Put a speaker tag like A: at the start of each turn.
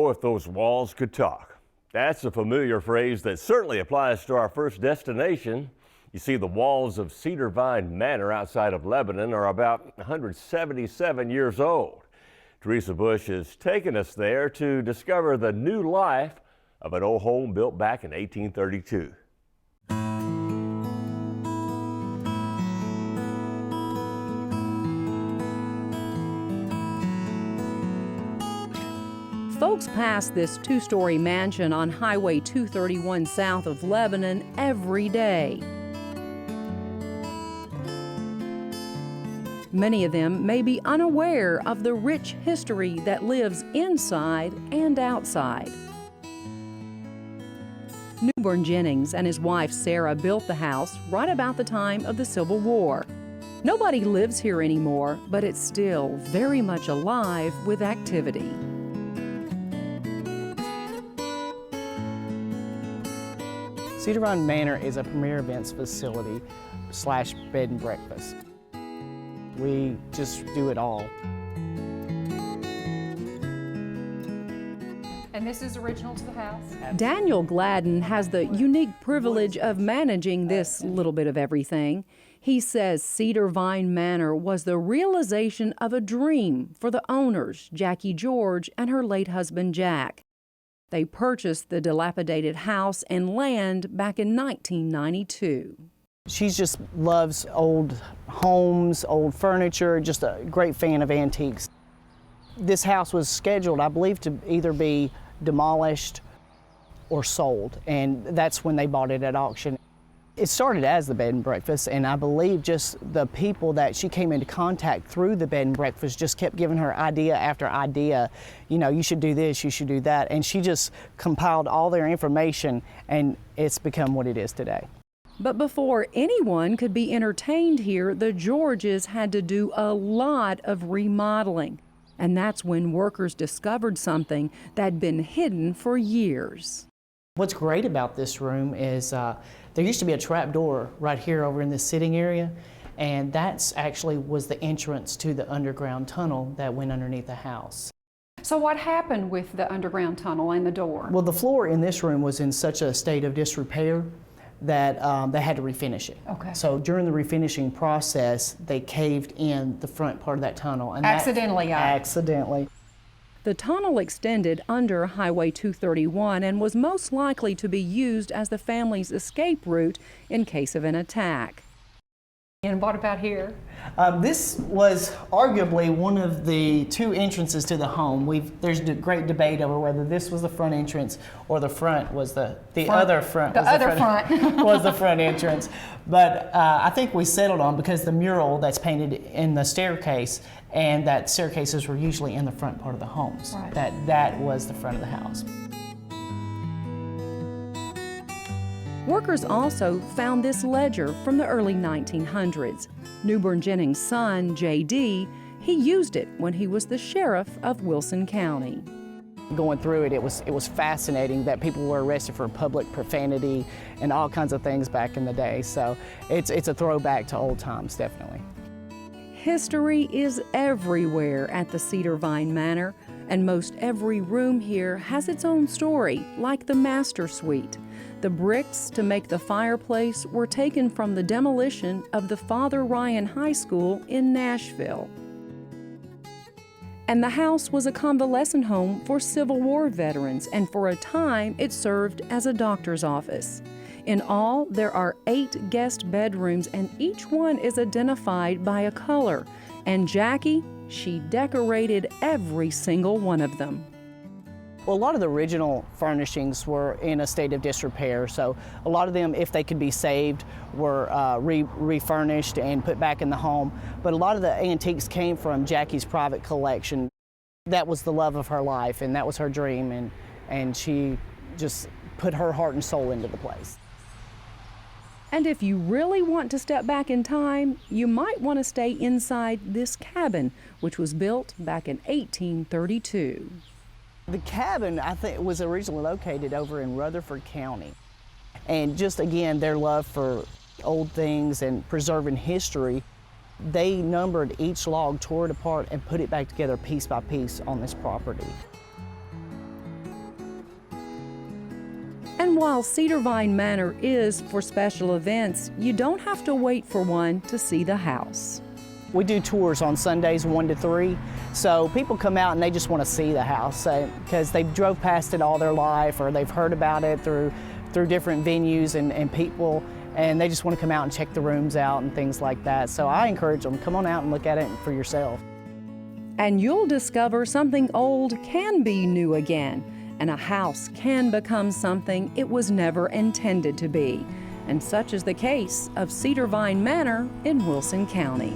A: Oh, if those walls could talk. That's a familiar phrase that certainly applies to our first destination. You see, the walls of Cedarvine Manor outside of Lebanon are about 177 years old. Teresa Bush has taken us there to discover the new life of an old home built back in 1832.
B: Folks pass this two-story mansion on Highway 231 south of Lebanon every day. Many of them may be unaware of the rich history that lives inside and outside. Newborn Jennings and his wife Sarah built the house right about the time of the Civil War. Nobody lives here anymore, but it's still very much alive with activity.
C: Cedarvine Manor is a premier events facility / bed and breakfast. We just do it all.
D: And this is original to the house?
B: Daniel Gladden has the unique privilege of managing this little bit of everything. He says Cedarvine Manor was the realization of a dream for the owners, Jackie George and her late husband Jack. They purchased the dilapidated house and land back in 1992.
C: She just loves old homes, old furniture, just a great fan of antiques. This house was scheduled, I believe, to either be demolished or sold, and that's when they bought it at auction. It started as the bed and breakfast, and I believe just the people that she came into contact through the bed and breakfast just kept giving her idea after idea. You know, you should do this, you should do that, and she just compiled all their information, and it's become what it is today.
B: But before anyone could be entertained here, the Georges had to do a lot of remodeling. And that's when workers discovered something that'd been hidden for years.
C: What's great about this room is there used to be a trap door right here over in this sitting area, and that's actually was the entrance to the underground tunnel that went underneath the house.
D: So what happened with the underground tunnel and the door?
C: Well, the floor in this room was in such a state of disrepair that they had to refinish it.
D: Okay.
C: So during the refinishing process, they caved in the front part of that tunnel. And
D: Accidentally.
C: Accidentally.
B: The tunnel extended under Highway 231 and was most likely to be used as the family's escape route in case of an attack.
D: And what about here?
C: This was arguably one of the two entrances to the home. There's a great debate over whether this was the front entrance or the front was the other front.
D: The other front
C: was the front entrance. But I think we settled on, because the mural that's painted in the staircase, and that staircases were usually in the front part of the homes.
D: Right.
C: That was the front of the house.
B: Workers also found this ledger from the early 1900s. Newborn Jennings' son, J.D., he used it when he was the sheriff of Wilson County.
C: Going through it, it was fascinating that people were arrested for public profanity and all kinds of things back in the day. So it's a throwback to old times, definitely.
B: History is everywhere at the Cedarvine Manor, and most every room here has its own story, like the master suite. The bricks to make the fireplace were taken from the demolition of the Father Ryan High School in Nashville. And the house was a convalescent home for Civil War veterans, and for a time it served as a doctor's office. In all, there are 8 guest bedrooms, and each one is identified by a color. And Jackie, she decorated every single one of them.
C: Well, a lot of the original furnishings were in a state of disrepair, so a lot of them, if they could be saved, were refurnished and put back in the home. But a lot of the antiques came from Jackie's private collection. That was the love of her life, and that was her dream, and she just put her heart and soul into the place.
B: And if you really want to step back in time, you might want to stay inside this cabin, which was built back in 1832.
C: The cabin, I think, was originally located over in Rutherford County. And just again, their love for old things and preserving history, they numbered each log, tore it apart, and put it back together piece by piece on this property.
B: while Cedarvine Manor is for special events, you don't have to wait for one to see the house.
C: We do tours on Sundays 1 to 3, so people come out and they just want to see the house because they drove past it all their life, or they've heard about it through different venues and people, and they just want to come out and check the rooms out and things like that. So I encourage them, come on out and look at it for yourself.
B: And you'll discover something old can be new again, and a house can become something it was never intended to be. And such is the case of Cedarvine Manor in Wilson County.